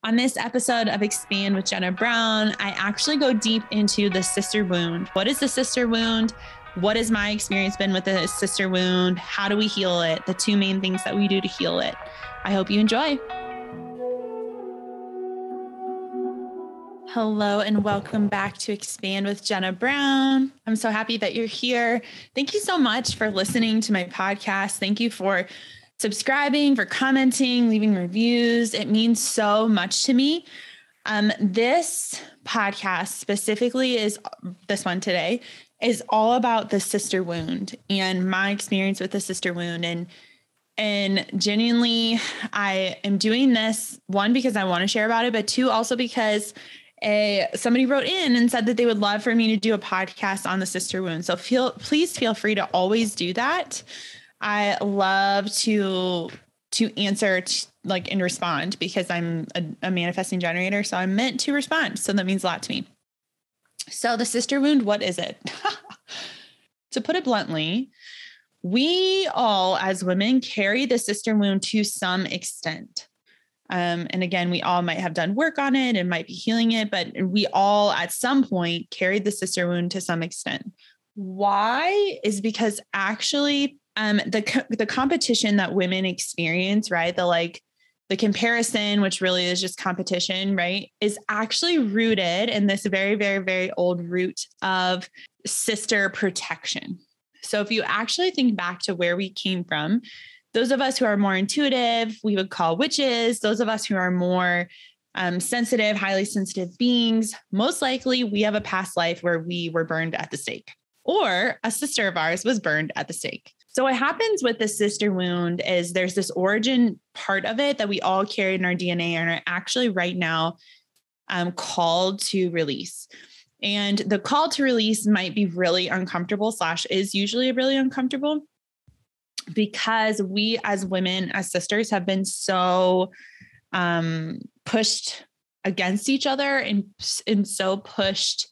On this episode of Expand with Jenna Brown, I actually go deep into the sister wound. What is the sister wound? What has my experience been with the sister wound? How do we heal it? The two main things that we do to heal it. I hope you enjoy. Hello and welcome back to Expand with Jenna Brown. I'm so happy that you're here. Thank you so much for listening to my podcast. Thank you for subscribing, for commenting, leaving reviews. It means so much to me. This podcast specifically is this one today is all about the sister wound and my experience with the sister wound. And genuinely, I am doing this, one, because I want to share about it, but two, also because somebody wrote in and said that they would love for me to do a podcast on the sister wound. So please feel free to always do that. I love to answer and respond because I'm a manifesting generator. So I'm meant to respond. So that means a lot to me. So the sister wound, what is it? To put it bluntly, we all as women carry the sister wound to some extent. And again, we all might have done work on it and might be healing it, but we all at some point carried the sister wound to some extent. Why? Is because actually the competition that women experience, right? The comparison, which really is just competition, right? Is actually rooted in this very, very, very old root of sister protection. So if you actually think back to where we came from, those of us who are more intuitive, we would call witches. Those of us who are more sensitive, highly sensitive beings, most likely we have a past life where we were burned at the stake, or a sister of ours was burned at the stake. So what happens with the sister wound is there's this origin part of it that we all carry in our DNA and are actually right now called to release. And the call to release might be really uncomfortable / is usually really uncomfortable because we as women, as sisters, have been so pushed against each other and so pushed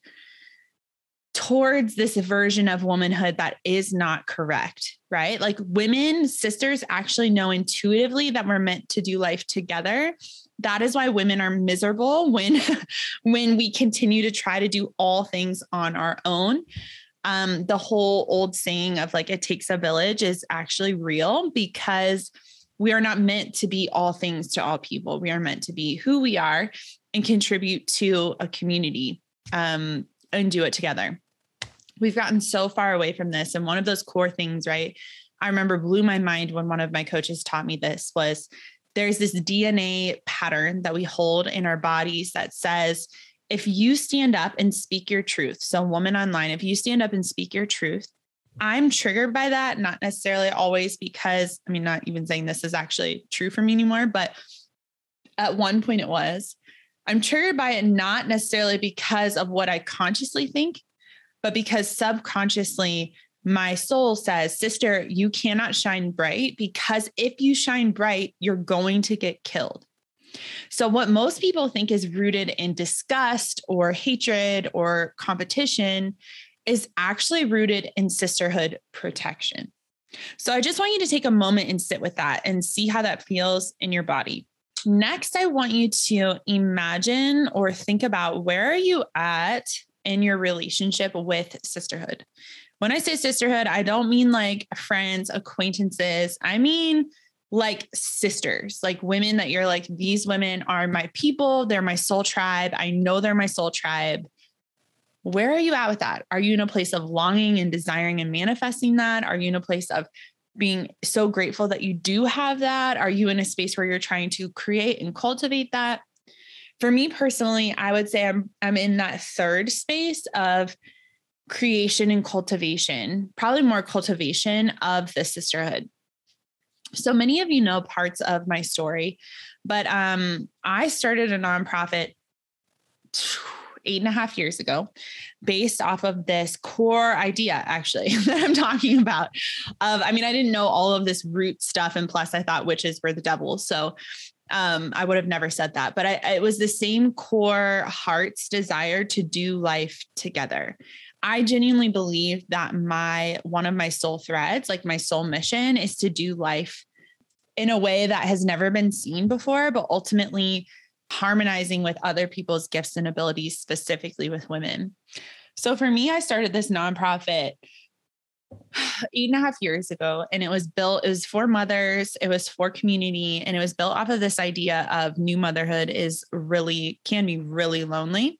towards this version of womanhood that is not correct, right? Like women, sisters actually know intuitively that we're meant to do life together. That is why women are miserable when we continue to try to do all things on our own. The whole old saying of it takes a village is actually real because we are not meant to be all things to all people. We are meant to be who we are and contribute to a community and do it together. We've gotten so far away from this. And one of those core things, right, I remember blew my mind when one of my coaches taught me this was there's this DNA pattern that we hold in our bodies that says, if you stand up and speak your truth, so woman online, if you stand up and speak your truth, I'm triggered by that, not necessarily always because, not even saying this is actually true for me anymore, but at one point it was. I'm triggered by it, not necessarily because of what I consciously think, but because subconsciously my soul says, sister, you cannot shine bright because if you shine bright, you're going to get killed. So what most people think is rooted in disgust or hatred or competition is actually rooted in sisterhood protection. So I just want you to take a moment and sit with that and see how that feels in your body. Next, I want you to imagine or think about where are you at in your relationship with sisterhood. When I say sisterhood, I don't mean like friends, acquaintances. I mean like sisters, like women that you're like, these women are my people. They're my soul tribe. I know they're my soul tribe. Where are you at with that? Are you in a place of longing and desiring and manifesting that? Are you in a place of being so grateful that you do have that? Are you in a space where you're trying to create and cultivate that? For me personally, I would say I'm in that third space of creation and cultivation, probably more cultivation of the sisterhood. So many of you know parts of my story, but I started a nonprofit 8.5 years ago based off of this core idea, actually, that I'm talking about. I didn't know all of this root stuff. And plus I thought witches were the devil. So I would have never said that, but it was the same core heart's desire to do life together. I genuinely believe that one of my soul threads, like my soul mission, is to do life in a way that has never been seen before, but ultimately harmonizing with other people's gifts and abilities, specifically with women. So for me, I started this nonprofit 8.5 years ago, and it was for mothers, it was for community, and it was built off of this idea of new motherhood can be really lonely.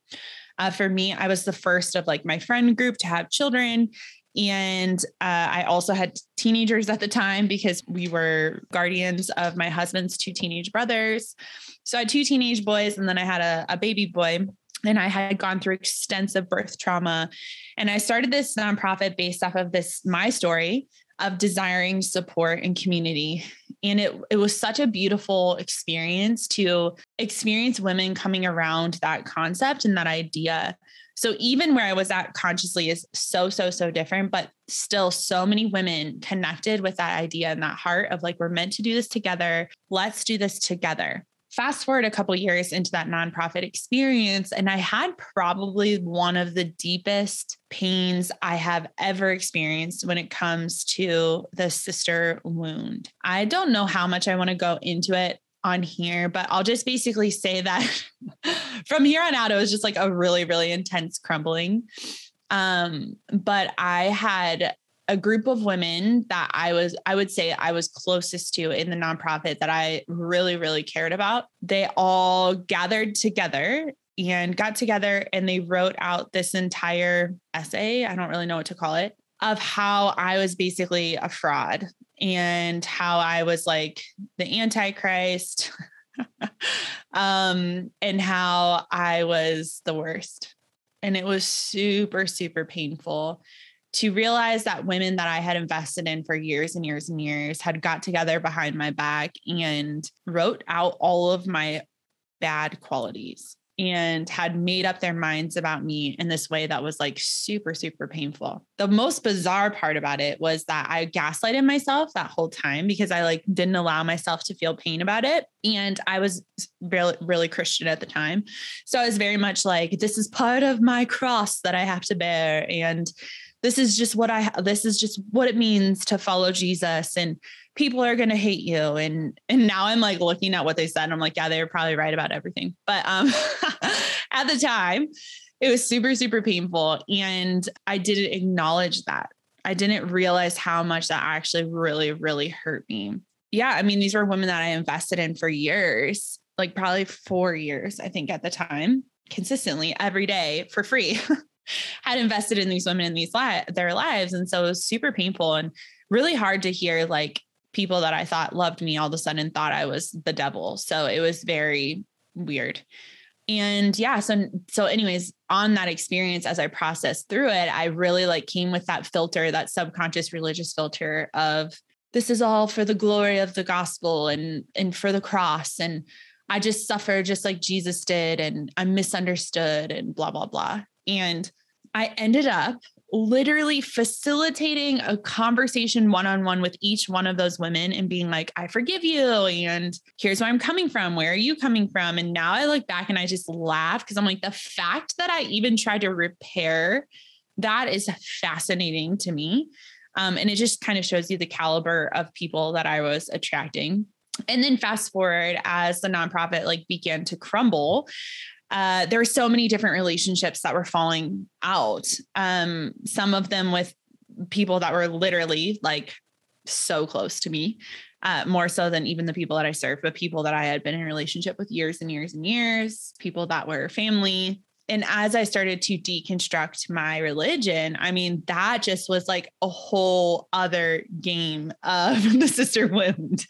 For me, I was the first of like my friend group to have children. And I also had teenagers at the time because we were guardians of my husband's 2 teenage brothers. So I had 2 teenage boys, and then I had a baby boy, and I had gone through extensive birth trauma. And I started this nonprofit based off of my story of desiring support and community. And it was such a beautiful experience to experience women coming around that concept and that idea. So even where I was at consciously is so different, but still so many women connected with that idea and that heart of like, we're meant to do this together. Let's do this together. Fast forward a couple of years into that nonprofit experience, and I had probably one of the deepest pains I have ever experienced when it comes to the sister wound. I don't know how much I want to go into it on here, but I'll just basically say that from here on out, it was just like a really, really intense crumbling. But I had a group of women that I would say I was closest to in the nonprofit that I really, really cared about. They all gathered together and got together, and they wrote out this entire essay, I don't really know what to call it, of how I was basically a fraud and how I was like the Antichrist, and how I was the worst. And it was super, super painful to realize that women that I had invested in for years and years and years had got together behind my back and wrote out all of my bad qualities and had made up their minds about me in this way that was like super, super painful. The most bizarre part about it was that I gaslighted myself that whole time because I like didn't allow myself to feel pain about it. And I was really, really Christian at the time. So I was very much like, this is part of my cross that I have to bear. And this is just what it means to follow Jesus, and people are going to hate you. And now I'm like looking at what they said and I'm like, yeah, they were probably right about everything. But, at the time it was super, super painful. And I didn't acknowledge that. I didn't realize how much that actually really, really hurt me. Yeah. I mean, these were women that I invested in for years, like probably 4 years, I think at the time, consistently every day for free. Had invested in these women in their lives. And so it was super painful and really hard to hear like people that I thought loved me all of a sudden thought I was the devil. So it was very weird. And yeah, so anyways, on that experience, as I processed through it, I really like came with that filter, that subconscious religious filter of this is all for the glory of the gospel and for the cross. And I just suffer just like Jesus did. And I'm misunderstood and blah, blah, blah. And I ended up literally facilitating a conversation one-on-one with each one of those women and being like, I forgive you. And here's where I'm coming from. Where are you coming from? And now I look back and I just laugh because I'm like, the fact that I even tried to repair that is fascinating to me. And it just kind of shows you the caliber of people that I was attracting. And then fast forward as the nonprofit like began to crumble, there were so many different relationships that were falling out. Some of them with people that were literally like so close to me, more so than even the people that I served, but people that I had been in a relationship with years and years and years, people that were family. And as I started to deconstruct my religion, I mean, that just was like a whole other game of the sister wound,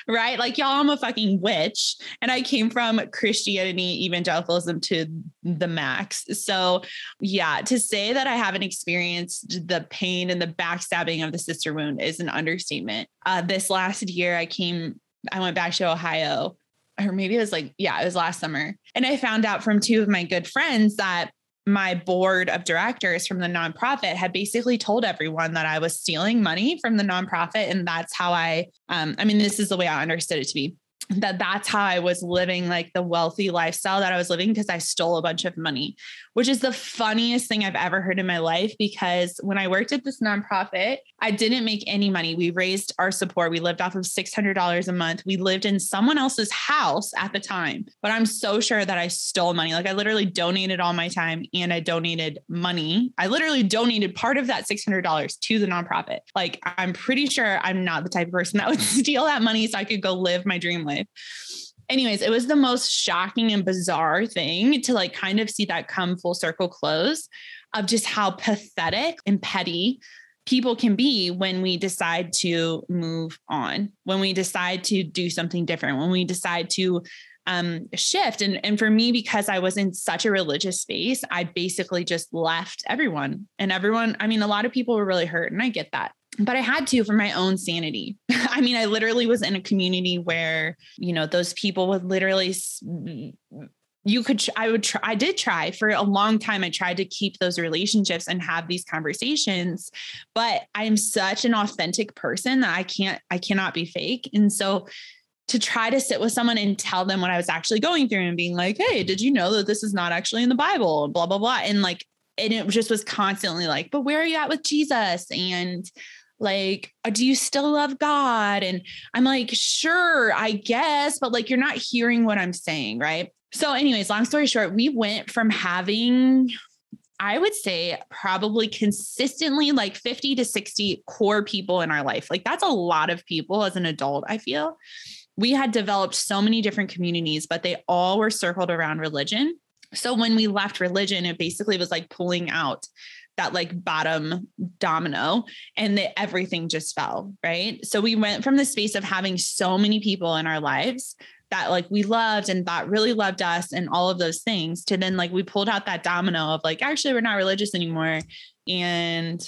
right? Like, y'all, I'm a fucking witch. And I came from Christianity, evangelicalism to the max. So yeah, to say that I haven't experienced the pain and the backstabbing of the sister wound is an understatement. This last year, I went back to Ohio. Or maybe it was last summer. And I found out from 2 of my good friends that my board of directors from the nonprofit had basically told everyone that I was stealing money from the nonprofit. And that's how this is the way I understood it to be. that's how I was living, like the wealthy lifestyle that I was living, because I stole a bunch of money, which is the funniest thing I've ever heard in my life. Because when I worked at this nonprofit, I didn't make any money. We raised our support. We lived off of $600 a month. We lived in someone else's house at the time, but I'm so sure that I stole money. Like I literally donated all my time and I donated money. I literally donated part of that $600 to the nonprofit. Like I'm pretty sure I'm not the type of person that would steal that money so I could go live my dream life. Anyways, it was the most shocking and bizarre thing to like kind of see that come full circle close of just how pathetic and petty people can be when we decide to move on, when we decide to do something different, when we decide to shift. And for me, because I was in such a religious space, I basically just left everyone. I mean, a lot of people were really hurt, and I get that. But I had to for my own sanity. I mean, I literally was in a community where, those people would literally, I did try for a long time. I tried to keep those relationships and have these conversations, but I'm such an authentic person that I cannot be fake. And so to try to sit with someone and tell them what I was actually going through and being like, hey, did you know that this is not actually in the Bible? Blah, blah, blah. And it just was constantly like, but where are you at with Jesus? And like, do you still love God? And I'm like, sure, I guess, but like, you're not hearing what I'm saying. Right. So anyways, long story short, we went from having, I would say probably consistently like 50 to 60 core people in our life. Like that's a lot of people as an adult, I feel. We had developed so many different communities, but they all were circled around religion. So when we left religion, it basically was like pulling out that like bottom domino and everything just fell. Right. So we went from the space of having so many people in our lives that like we loved and thought really loved us and all of those things, to then like we pulled out that domino of like, actually, we're not religious anymore. And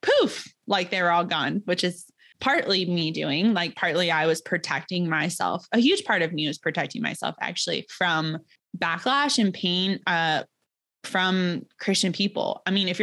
poof, like they were all gone, which is partly me doing, like partly I was protecting myself. A huge part of me was protecting myself actually from backlash and pain from Christian people. I mean, if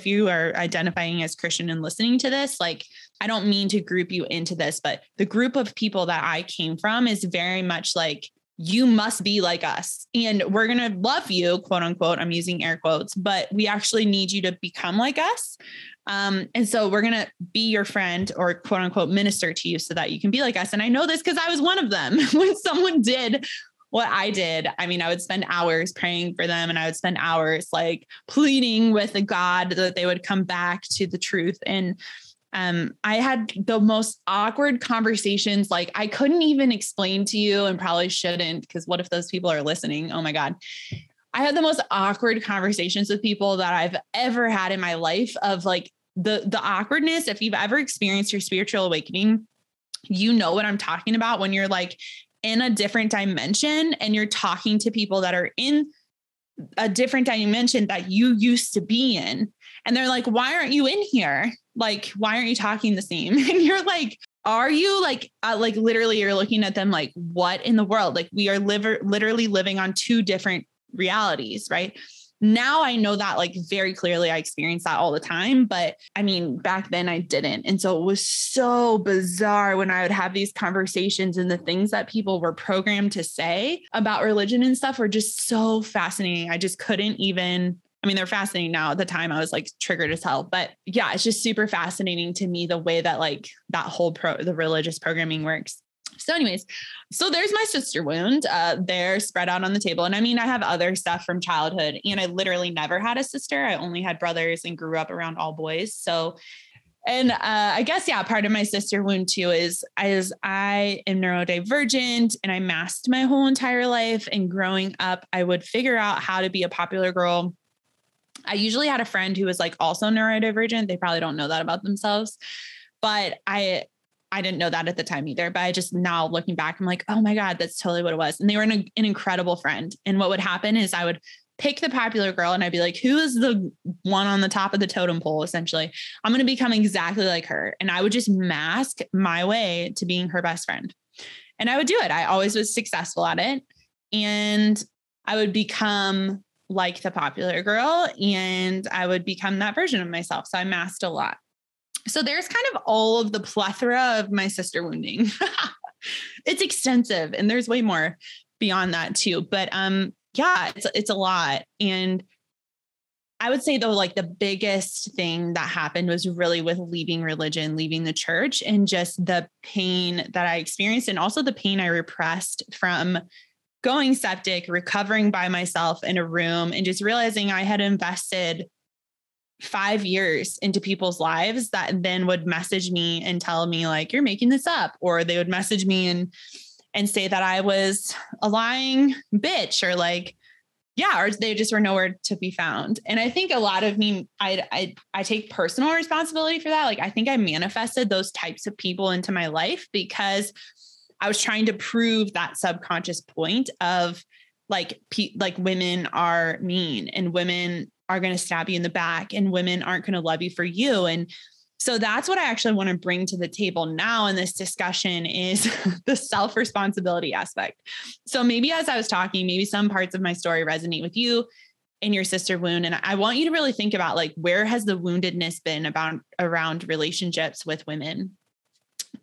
you are identifying as Christian and listening to this, like, I don't mean to group you into this, but the group of people that I came from is very much like, you must be like us and we're going to love you, quote unquote. I'm using air quotes, but we actually need you to become like us. And so we're going to be your friend or quote unquote minister to you so that you can be like us. And I know this because I was one of them. When someone did what I did, I mean, I would spend hours praying for them and I would spend hours like pleading with God that they would come back to the truth. And I had the most awkward conversations. Like I couldn't even explain to you, and probably shouldn't, because what if those people are listening? Oh my God. I had the most awkward conversations with people that I've ever had in my life, of like the awkwardness. If you've ever experienced your spiritual awakening, you know what I'm talking about when you're like in a different dimension and you're talking to people that are in a different dimension that you used to be in. And they're like, why aren't you in here? Like, why aren't you talking the same? And you're like, are you like literally you're looking at them like, what in the world? Like we are literally living on two different realities, right? Now I know that like very clearly. I experience that all the time, but I mean, back then I didn't. And so it was so bizarre when I would have these conversations, and the things that people were programmed to say about religion and stuff were just so fascinating. I just couldn't even, I mean, they're fascinating now. At the time I was like triggered as hell, but yeah, it's just super fascinating to me the way that like that whole the religious programming works. So anyways, so there's my sister wound. They're spread out on the table. And I mean, I have other stuff from childhood, and I literally never had a sister. I only had brothers and grew up around all boys. So, and I guess, yeah, part of my sister wound too is I am neurodivergent and I masked my whole entire life. And growing up, I would figure out how to be a popular girl. I usually had a friend who was like also neurodivergent. They probably don't know that about themselves, but I didn't know that at the time either, but I just now looking back, I'm like, oh my God, that's totally what it was. And they were an incredible friend. And what would happen is I would pick the popular girl and I'd be like, who is the one on the top of the totem pole? Essentially, I'm going to become exactly like her. And I would just mask my way to being her best friend. And I would do it. I always was successful at it. And I would become like the popular girl and I would become that version of myself. So I masked a lot. So there's kind of all of the plethora of my sister wounding. It's extensive and there's way more beyond that too. But yeah, it's a lot. And I would say though, like the biggest thing that happened was really with leaving religion, leaving the church, and just the pain that I experienced, and also the pain I repressed from going septic, recovering by myself in a room, and just realizing I had invested 5 years into people's lives that then would message me and tell me like, you're making this up, or they would message me and say that I was a lying bitch, or like, yeah, or they just were nowhere to be found. And I think a lot of me, I take personal responsibility for that. Like, I think I manifested those types of people into my life because I was trying to prove that subconscious point of like women are mean and women are going to stab you in the back and women aren't going to love you for you. And so that's what I actually want to bring to the table now in this discussion is the self-responsibility aspect. So maybe as I was talking, maybe some parts of my story resonate with you in your sister wound. And I want you to really think about like, where has the woundedness been around relationships with women?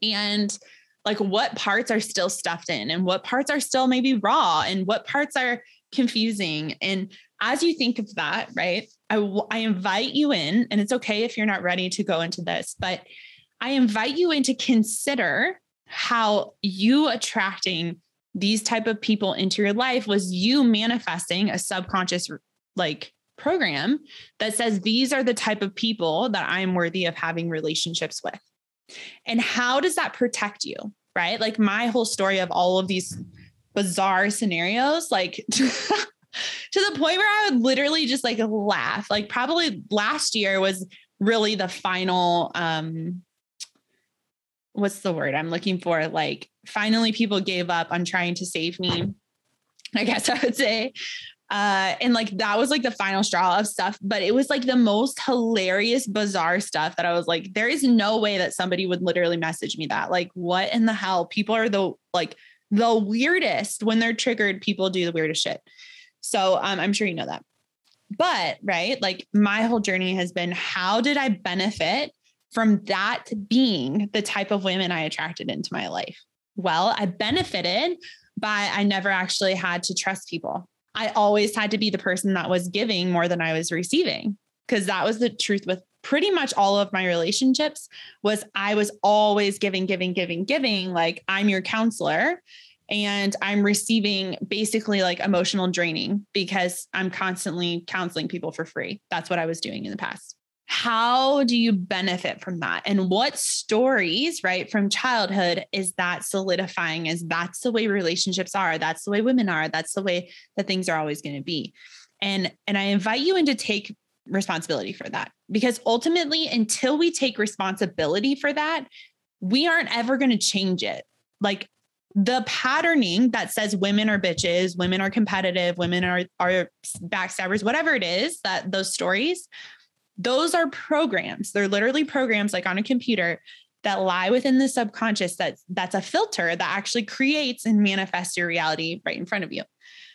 And like, what parts are still stuffed in and what parts are still maybe raw and what parts are confusing. And as you think of that, right, I invite you in, and it's okay if you're not ready to go into this, but I invite you in to consider how you attracting these type of people into your life was you manifesting a subconscious like program that says, these are the type of people that I'm worthy of having relationships with. And how does that protect you? Right? Like my whole story of all of these bizarre scenarios, like to the point where I would literally just like laugh. Like probably last year was really the final, what's the word I'm looking for? Like finally people gave up on trying to save me, I guess I would say. And like, that was like the final straw of stuff, but it was like the most hilarious, bizarre stuff that I was like, there is no way that somebody would literally message me that. Like, what in the hell? People are the weirdest. When they're triggered, people do the weirdest shit. So I'm sure you know that, but right. Like my whole journey has been, how did I benefit from that being the type of women I attracted into my life? Well, I benefited by, I never actually had to trust people. I always had to be the person that was giving more than I was receiving, because that was the truth with pretty much all of my relationships. Was I was always giving. Like I'm your counselor and I'm receiving basically like emotional draining because I'm constantly counseling people for free. That's what I was doing in the past. How do you benefit from that? And what stories, right, from childhood is that solidifying as that's the way relationships are. That's the way women are. That's the way that things are always going to be. And I invite you in to take responsibility for that, because ultimately, until we take responsibility for that, we aren't ever going to change it. Like the patterning that says women are bitches, women are competitive, women are backstabbers, whatever it is, that those stories, those are programs. They're literally programs like on a computer that lie within the subconscious. That's a filter that actually creates and manifests your reality right in front of you.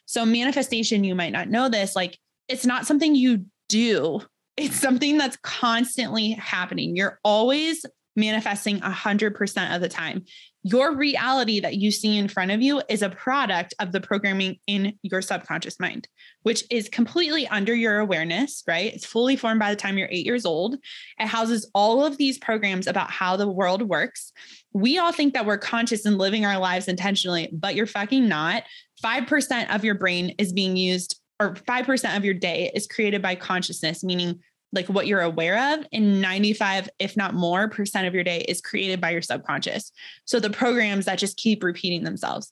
So manifestation, you might not know this, like it's not something you do. It's something that's constantly happening. You're always manifesting 100% of the time. Your reality that you see in front of you is a product of the programming in your subconscious mind, which is completely under your awareness, right? It's fully formed by the time you're 8 years old. It houses all of these programs about how the world works. We all think that we're conscious and living our lives intentionally, but you're fucking not. 5% of your brain is being used, or 5% of your day is created by consciousness, meaning like what you're aware of, and 95, if not more % of your day is created by your subconscious. So the programs that just keep repeating themselves.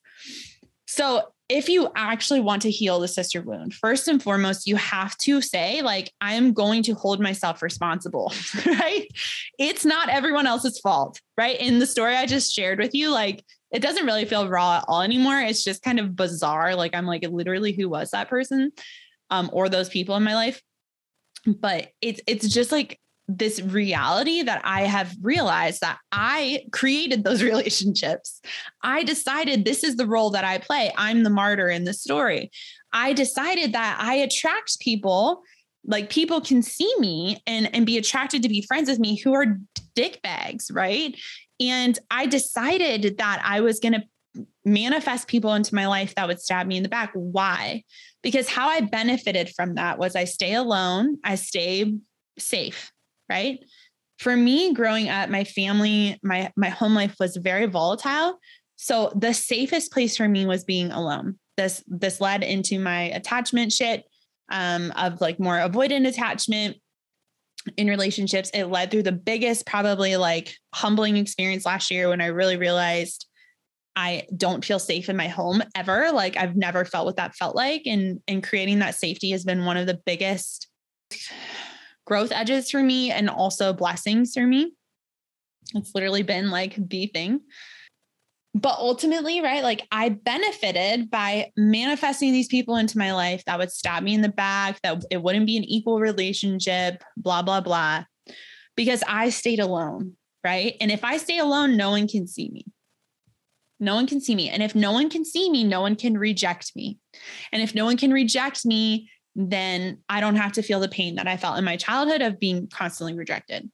So if you actually want to heal the sister wound, first and foremost, you have to say like, I am going to hold myself responsible, right? It's not everyone else's fault, right? In the story I just shared with you, like, it doesn't really feel raw at all anymore. It's just kind of bizarre. Like I'm like, literally, who was that person? Or those people in my life. But it's just like this reality that I have realized that I created those relationships. I decided this is the role that I play. I'm the martyr in the story. I decided that I attract people, like people can see me and be attracted to be friends with me who are dick bags, right? And I decided that I was going to manifest people into my life that would stab me in the back. Why? Because how I benefited from that was I stay alone, I stay safe, right? For me, growing up, my family, my home life was very volatile. So the safest place for me was being alone. This led into my attachment shit, of like more avoidant attachment in relationships. It led through the biggest, probably like humbling experience last year when I really realized I don't feel safe in my home ever. Like I've never felt what that felt like. And creating that safety has been one of the biggest growth edges for me and also blessings for me. It's literally been like the thing. But ultimately, right, like I benefited by manifesting these people into my life that would stab me in the back, that it wouldn't be an equal relationship, blah, blah, blah, because I stayed alone, right? And if I stay alone, no one can see me. No one can see me. And if no one can see me, no one can reject me. And if no one can reject me, then I don't have to feel the pain that I felt in my childhood of being constantly rejected.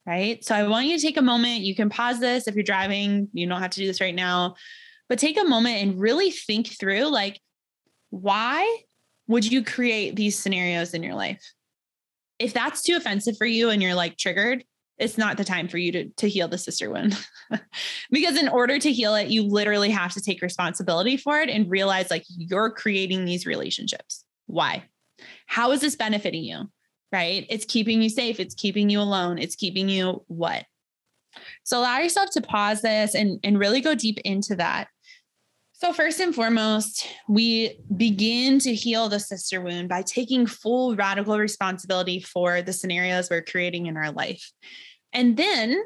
Right. So I want you to take a moment. You can pause this if you're driving. You don't have to do this right now, but take a moment and really think through, like, why would you create these scenarios in your life? If that's too offensive for you and you're like triggered, it's not the time for you to heal the sister wound. Because in order to heal it, you literally have to take responsibility for it and realize like you're creating these relationships. Why? How is this benefiting you? Right? It's keeping you safe. It's keeping you alone. It's keeping you what? So allow yourself to pause this and really go deep into that. So first and foremost, we begin to heal the sister wound by taking full radical responsibility for the scenarios we're creating in our life. And then,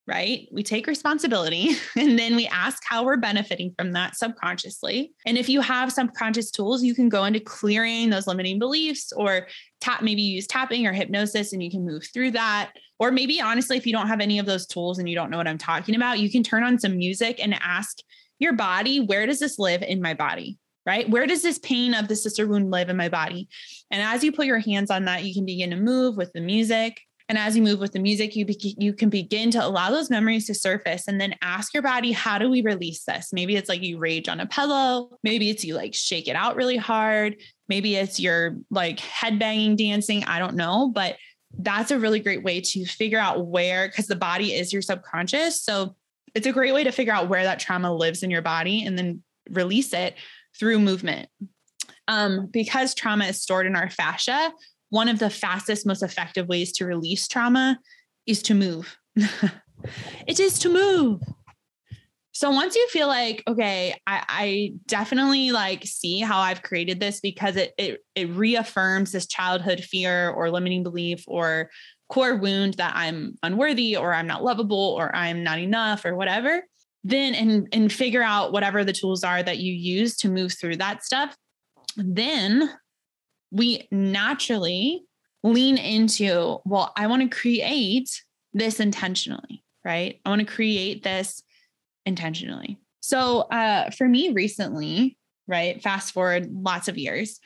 right, we take responsibility and then we ask how we're benefiting from that subconsciously. And if you have subconscious tools, you can go into clearing those limiting beliefs or maybe use tapping or hypnosis and you can move through that. Or maybe honestly, if you don't have any of those tools and you don't know what I'm talking about, you can turn on some music and ask your body, where does this live in my body? Right? Where does this pain of the sister wound live in my body? And as you put your hands on that, you can begin to move with the music. And as you move with the music, you can begin to allow those memories to surface and then ask your body, how do we release this? Maybe it's like you rage on a pillow. Maybe it's you like shake it out really hard. Maybe it's you're like headbanging, dancing. I don't know, but that's a really great way to figure out where, because the body is your subconscious. So it's a great way to figure out where that trauma lives in your body and then release it through movement. Because trauma is stored in our fascia, one of the fastest, most effective ways to release trauma is to move. It is to move. So once you feel like, okay, I definitely like see how I've created this because it reaffirms this childhood fear or limiting belief or core wound that I'm unworthy or I'm not lovable or I'm not enough or whatever, then and figure out whatever the tools are that you use to move through that stuff. Then we naturally lean into, well, I want to create this intentionally, right? I want to create this intentionally. So for me recently, right, fast forward lots of years,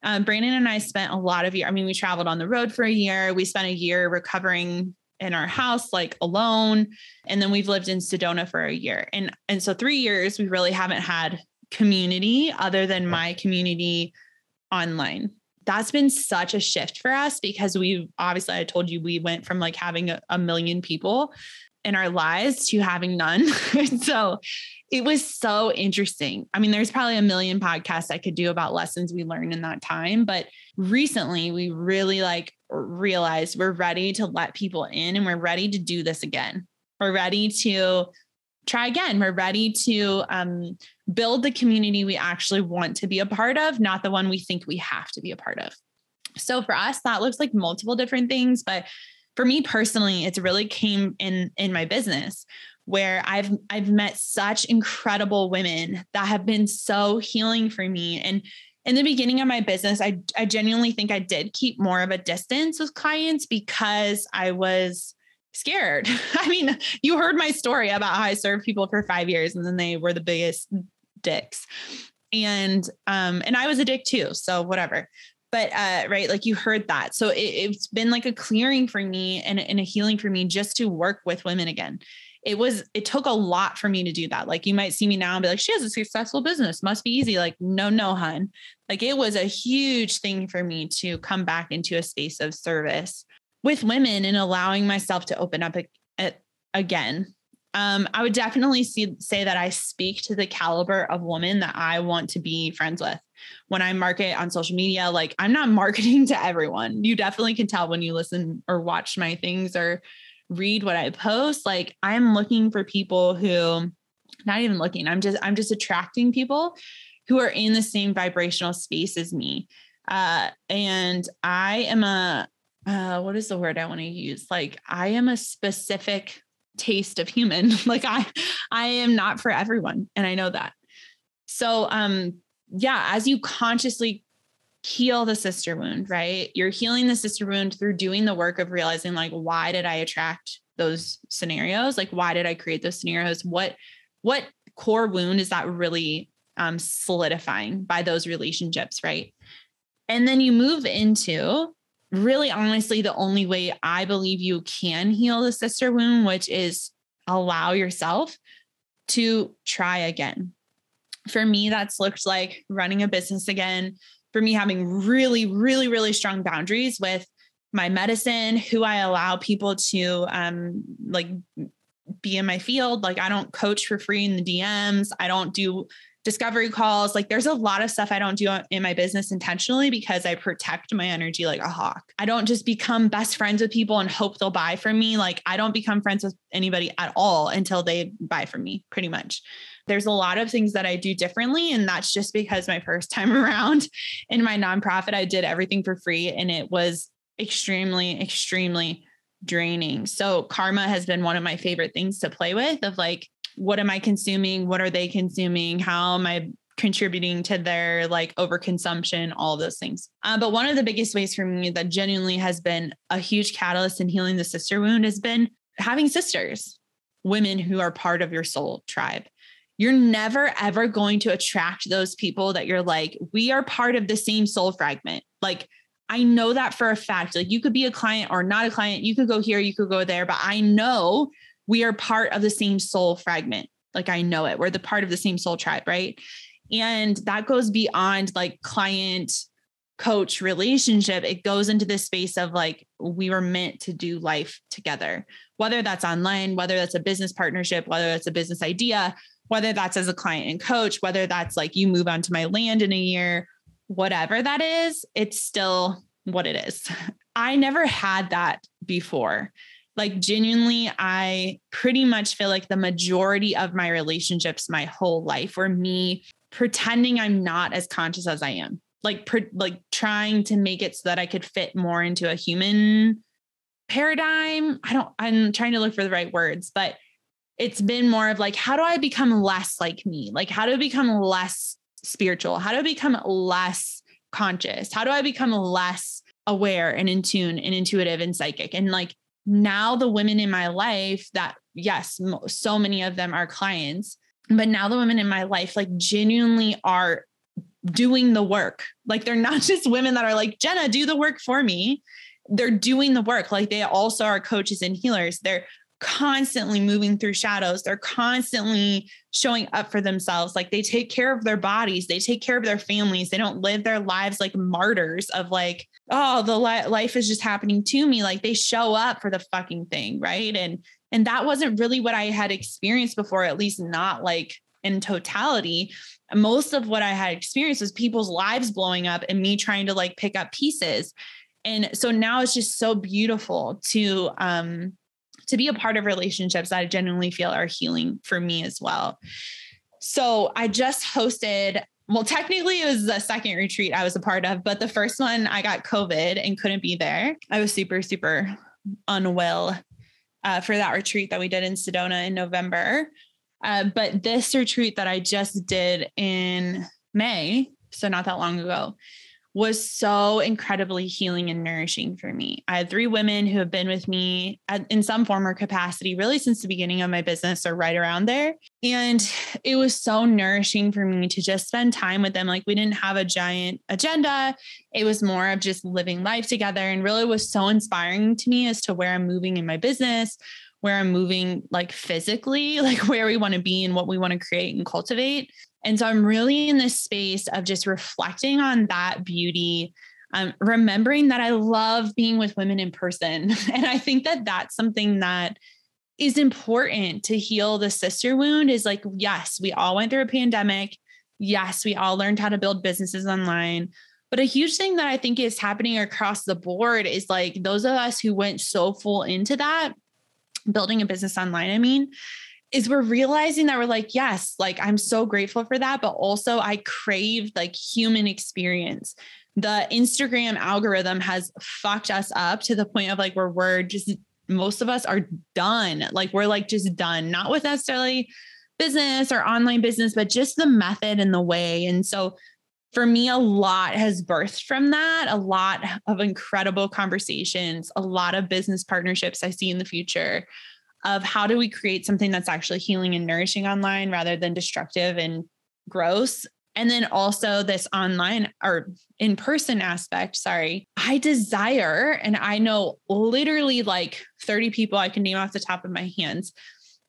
Brandon and I spent a lot of years. I mean, we traveled on the road for a year. We spent a year recovering in our house, like alone. And then we've lived in Sedona for a year. And so 3 years, we really haven't had community other than my community online. That's been such a shift for us because obviously, I told you, we went from like having a million people in our lives to having none. So it was so interesting. I mean, there's probably a million podcasts I could do about lessons we learned in that time. But recently we really like realized we're ready to let people in and we're ready to do this again. We're ready to try again. We're ready to build the community we actually want to be a part of, not the one we think we have to be a part of. So for us, that looks like multiple different things. But for me personally, it's really came in my business where I've met such incredible women that have been so healing for me. And in the beginning of my business, I genuinely think I did keep more of a distance with clients because I was scared. I mean, you heard my story about how I served people for 5 years and then they were the biggest dicks. And I was a dick too. So whatever. But, right. Like you heard that. So it's been like a clearing for me and a healing for me just to work with women again. it took a lot for me to do that. Like you might see me now and be like, she has a successful business, must be easy. Like, no, hun. Like it was a huge thing for me to come back into a space of service with women and allowing myself to open up again. I would definitely say that I speak to the caliber of woman that I want to be friends with. When I market on social media, like I'm not marketing to everyone. You definitely can tell when you listen or watch my things or read what I post. Like I'm looking for people who, not even looking, I'm just attracting people who are in the same vibrational space as me. And I am what is the word I want to use? Like I am a specific taste of human. Like I am not for everyone. And I know that. So, as you consciously heal the sister wound, right? You're healing the sister wound through doing the work of realizing like, why did I attract those scenarios? Like, why did I create those scenarios? What core wound is that really solidifying by those relationships, right? And then you move into really honestly, the only way I believe you can heal the sister wound, which is allow yourself to try again. For me, that's looked like running a business again. For me, having really, really, really strong boundaries with my medicine, who I allow people to be in my field. Like I don't coach for free in the DMs. I don't do discovery calls. Like there's a lot of stuff I don't do in my business intentionally because I protect my energy like a hawk. I don't just become best friends with people and hope they'll buy from me. Like I don't become friends with anybody at all until they buy from me, pretty much. There's a lot of things that I do differently. And that's just because my first time around in my nonprofit, I did everything for free. And it was extremely, extremely draining. So karma has been one of my favorite things to play with of like, what am I consuming? What are they consuming? How am I contributing to their like overconsumption, all of those things. But one of the biggest ways for me that genuinely has been a huge catalyst in healing the sister wound has been having sisters, women who are part of your soul tribe. You're never, ever going to attract those people that you're like, we are part of the same soul fragment. Like, I know that for a fact. Like, you could be a client or not a client. You could go here, you could go there, but I know we are part of the same soul fragment. Like, I know it. We're the part of the same soul tribe, right? And that goes beyond like client coach relationship. It goes into this space of like, we were meant to do life together, whether that's online, whether that's a business partnership, whether that's a business idea, whether that's as a client and coach, whether that's like you move onto my land in a year, whatever that is, it's still what it is. I never had that before. Like genuinely, I pretty much feel like the majority of my relationships, my whole life were me pretending I'm not as conscious as I am. Like trying to make it so that I could fit more into a human paradigm. I'm trying to look for the right words, but it's been more of like, how do I become less like me? Like, how do I become less spiritual? How do I become less conscious? How do I become less aware and in tune and intuitive and psychic? And like now the women in my life that, yes, so many of them are clients, but now the women in my life, like genuinely are doing the work. Like they're not just women that are like, Jenna, do the work for me. They're doing the work. Like they also are coaches and healers. They're constantly moving through shadows. They're constantly showing up for themselves. Like they take care of their bodies. They take care of their families. They don't live their lives like martyrs of like, oh, the life is just happening to me. Like they show up for the fucking thing. Right. And that wasn't really what I had experienced before, at least not like in totality. Most of what I had experienced was people's lives blowing up and me trying to like pick up pieces. And so now it's just so beautiful to be a part of relationships that I genuinely feel are healing for me as well. So I just hosted, well, technically it was the second retreat I was a part of, but the first one I got COVID and couldn't be there. I was super, super unwell for that retreat that we did in Sedona in November. But this retreat that I just did in May, so not that long ago, was so incredibly healing and nourishing for me. I had 3 women who have been with me in some form or capacity, really since the beginning of my business or right around there. And it was so nourishing for me to just spend time with them. Like we didn't have a giant agenda. It was more of just living life together and really was so inspiring to me as to where I'm moving in my business, where I'm moving like physically, like where we want to be and what we want to create and cultivate. And so I'm really in this space of just reflecting on that beauty, remembering that I love being with women in person. And I think that that's something that is important to heal the sister wound is like, yes, we all went through a pandemic. Yes, we all learned how to build businesses online. But a huge thing that I think is happening across the board is like those of us who went so full into that, building a business online, I mean, is we're realizing that we're like, yes, like I'm so grateful for that. But also I crave like human experience. The Instagram algorithm has fucked us up to the point of like where we're just, most of us are done. Like we're like just done, not with necessarily business or online business, but just the method and the way. And so for me, a lot has birthed from that, a lot of incredible conversations, a lot of business partnerships I see in the future of how do we create something that's actually healing and nourishing online rather than destructive and gross. And then also this online or in-person aspect, I desire, and I know literally like 30 people I can name off the top of my hands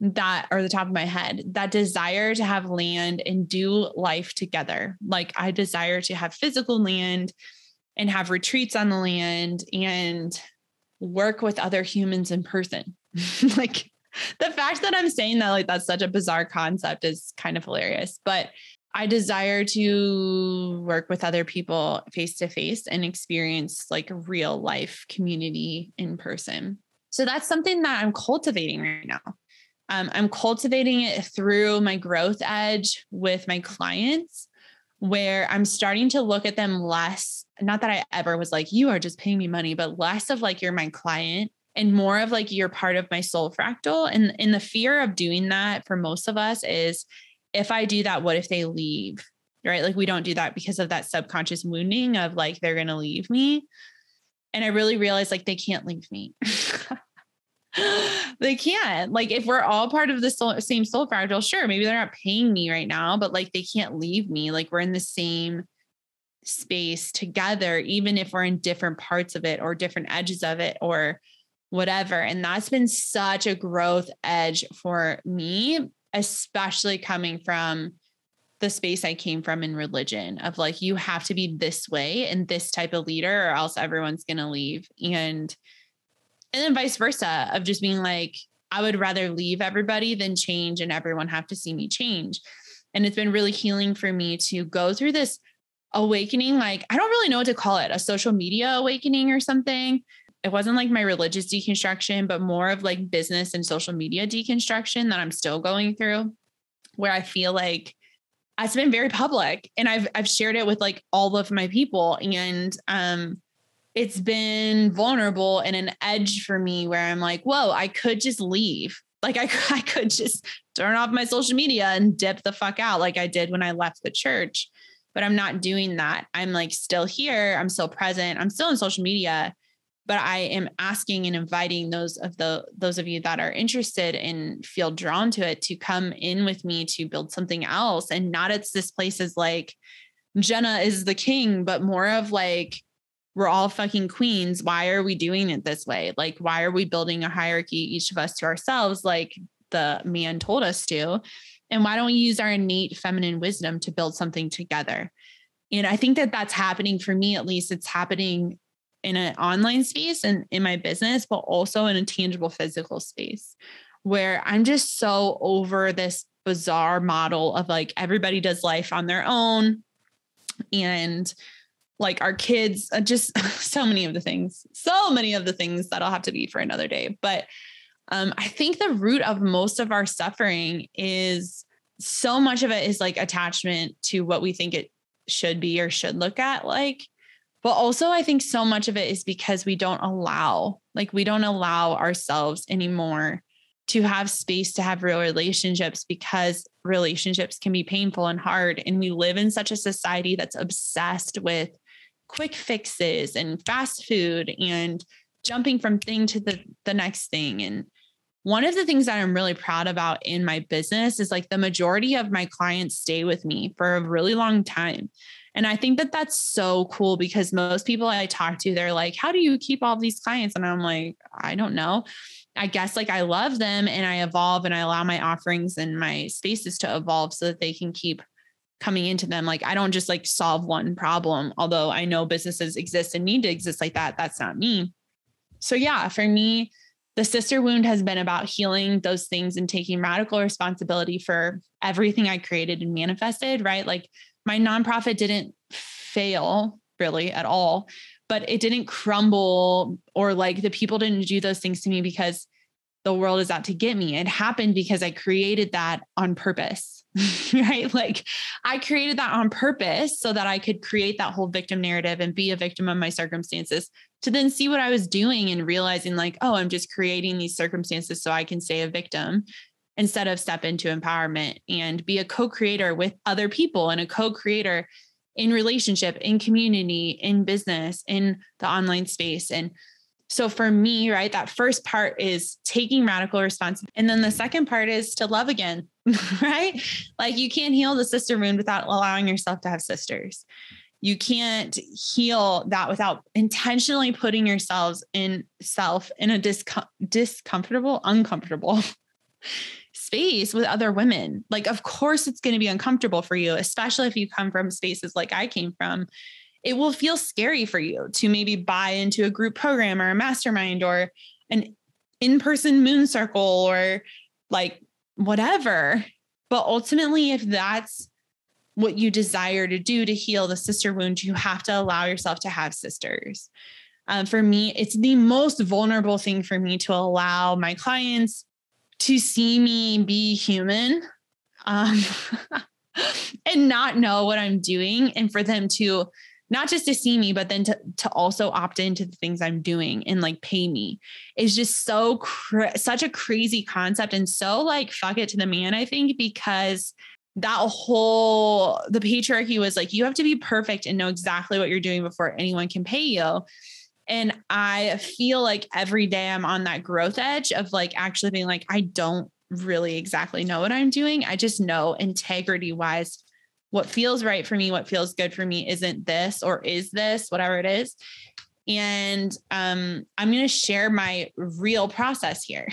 that or the top of my head that desire to have land and do life together. Like I desire to have physical land and have retreats on the land and work with other humans in person. Like the fact that I'm saying that, like, that's such a bizarre concept is kind of hilarious, but I desire to work with other people face to face and experience like real life community in person. So that's something that I'm cultivating right now. I'm cultivating it through my growth edge with my clients, where I'm starting to look at them less, not that I ever was like, you are just paying me money, but less of like, you're my client and more of like, you're part of my soul fractal. And the fear of doing that for most of us is if I do that, what if they leave? Right? Like we don't do that because of that subconscious wounding of like, they're going to leave me. And I really realized like, they can't leave me. They can't. Like if we're all part of the same soul fractal, sure, maybe they're not paying me right now, but like they can't leave me. Like we're in the same space together, even if we're in different parts of it or different edges of it or whatever. And that's been such a growth edge for me, especially coming from the space I came from in religion of like, you have to be this way and this type of leader or else everyone's going to leave. And then vice versa of just being like, I would rather leave everybody than change and everyone have to see me change. And it's been really healing for me to go through this awakening. Like, I don't really know what to call it, a social media awakening or something. It wasn't like my religious deconstruction, but more of like business and social media deconstruction that I'm still going through, where I feel like it's been very public and I've shared it with like all of my people. And, it's been vulnerable and an edge for me where I'm like, whoa, I could just leave. Like I could just turn off my social media and dip the fuck out like I did when I left the church, but I'm not doing that. I'm like still here. I'm still present. I'm still on social media, but I am asking and inviting those of you that are interested and feel drawn to it to come in with me to build something else. And not it's this place is like Jenna is the king, but more of like, we're all fucking queens. Why are we doing it this way? Like, why are we building a hierarchy, each of us to ourselves, like the man told us to? And why don't we use our innate feminine wisdom to build something together? And I think that that's happening for me, at least it's happening in an online space and in my business, but also in a tangible physical space where I'm just so over this bizarre model of like, everybody does life on their own. And like our kids, just so many of the things that'll have to be for another day. But I think the root of most of our suffering is so much of it is like attachment to what we think it should be or should look at like, but also I think so much of it is because we don't allow ourselves anymore to have space to have real relationships because relationships can be painful and hard. And we live in such a society that's obsessed with quick fixes and fast food and jumping from thing to the next thing. And one of the things that I'm really proud about in my business is like the majority of my clients stay with me for a really long time. And I think that that's so cool because most people I talk to, they're like, how do you keep all these clients? And I'm like, I don't know. I guess like I love them and I evolve and I allow my offerings and my spaces to evolve so that they can keep coming into them. Like, I don't just like solve one problem, although I know businesses exist and need to exist like that. That's not me. So yeah, for me, the sister wound has been about healing those things and taking radical responsibility for everything I created and manifested, right? Like my nonprofit didn't fail really at all, but it didn't crumble or like the people didn't do those things to me because the world is out to get me. It happened because I created that on purpose, right? Like I created that on purpose so that I could create that whole victim narrative and be a victim of my circumstances to then see what I was doing and realizing like, oh, I'm just creating these circumstances so I can stay a victim instead of step into empowerment and be a co-creator with other people and a co-creator in relationship, in community, in business, in the online space. And so for me, right, that first part is taking radical responsibility. And then the second part is to love again, right? Like you can't heal the sister wound without allowing yourself to have sisters. You can't heal that without intentionally putting yourselves in a uncomfortable space with other women. Like, of course it's going to be uncomfortable for you, especially if you come from spaces like I came from. It will feel scary for you to maybe buy into a group program or a mastermind or an in-person moon circle or like whatever. But ultimately, if that's what you desire to do to heal the sister wound, you have to allow yourself to have sisters. For me, it's the most vulnerable thing for me to allow my clients to see me be human and not know what I'm doing, and for them to not just to see me, but then to also opt into the things I'm doing and like pay me is just such a crazy concept. And so like, fuck it to the man, I think, because the patriarchy was like, you have to be perfect and know exactly what you're doing before anyone can pay you. And I feel like every day I'm on that growth edge of like actually being like, I don't really exactly know what I'm doing. I just know integrity wise, what feels right for me, what feels good for me isn't this or is this, whatever it is. And I'm going to share my real process here,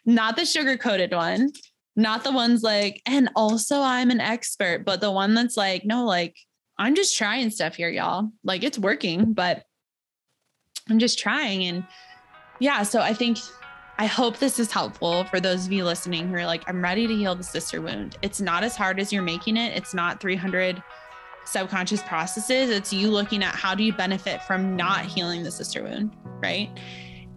not the sugar-coated one, not the ones like, and also I'm an expert, but the one that's like, no, like I'm just trying stuff here, y'all. Like it's working, but I'm just trying. And yeah, so I hope this is helpful for those of you listening who are like, I'm ready to heal the sister wound. It's not as hard as you're making it. It's not 300 subconscious processes. It's you looking at how do you benefit from not healing the sister wound, right?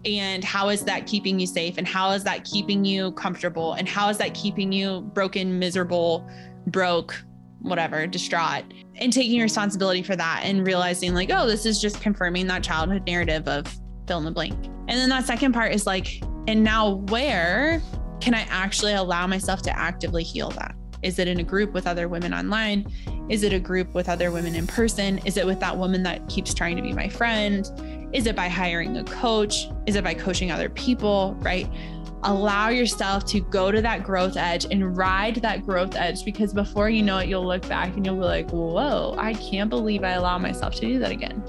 And how is that keeping you safe? And how is that keeping you comfortable? And how is that keeping you broken, miserable, broke, whatever, distraught, and taking responsibility for that and realizing like, oh, this is just confirming that childhood narrative of fill in the blank. And then that second part is like, and now where can I actually allow myself to actively heal that? Is it in a group with other women online? Is it a group with other women in person? Is it with that woman that keeps trying to be my friend? Is it by hiring a coach? Is it by coaching other people, right? Allow yourself to go to that growth edge and ride that growth edge, because before you know it, you'll look back and you'll be like, whoa, I can't believe I allow myself to do that again.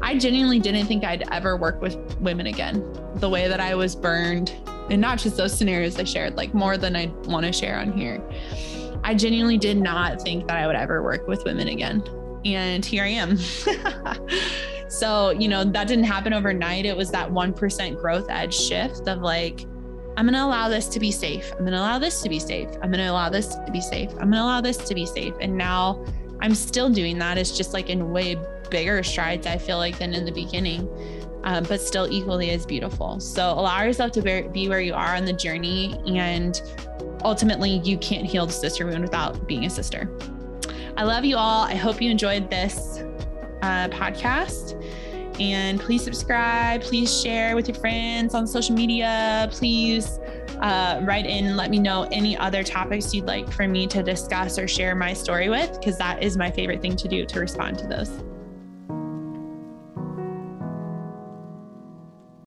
I genuinely didn't think I'd ever work with women again, the way that I was burned, and not just those scenarios I shared, like more than I want to share on here. I genuinely did not think that I would ever work with women again. And here I am. So, that didn't happen overnight. It was that 1% growth edge shift of like, I'm going to allow this to be safe. I'm going to allow this to be safe. I'm going to allow this to be safe. I'm going to allow this to be safe. And now I'm still doing that. It's just like in way bigger strides, I feel like, than in the beginning, but still equally as beautiful. So allow yourself to be where you are on the journey. And ultimately, you can't heal the sister wound without being a sister. I love you all. I hope you enjoyed this podcast. And please subscribe, please share with your friends on social media. Please write in, let me know any other topics you'd like for me to discuss or share my story with, because that is my favorite thing to do, to respond to those.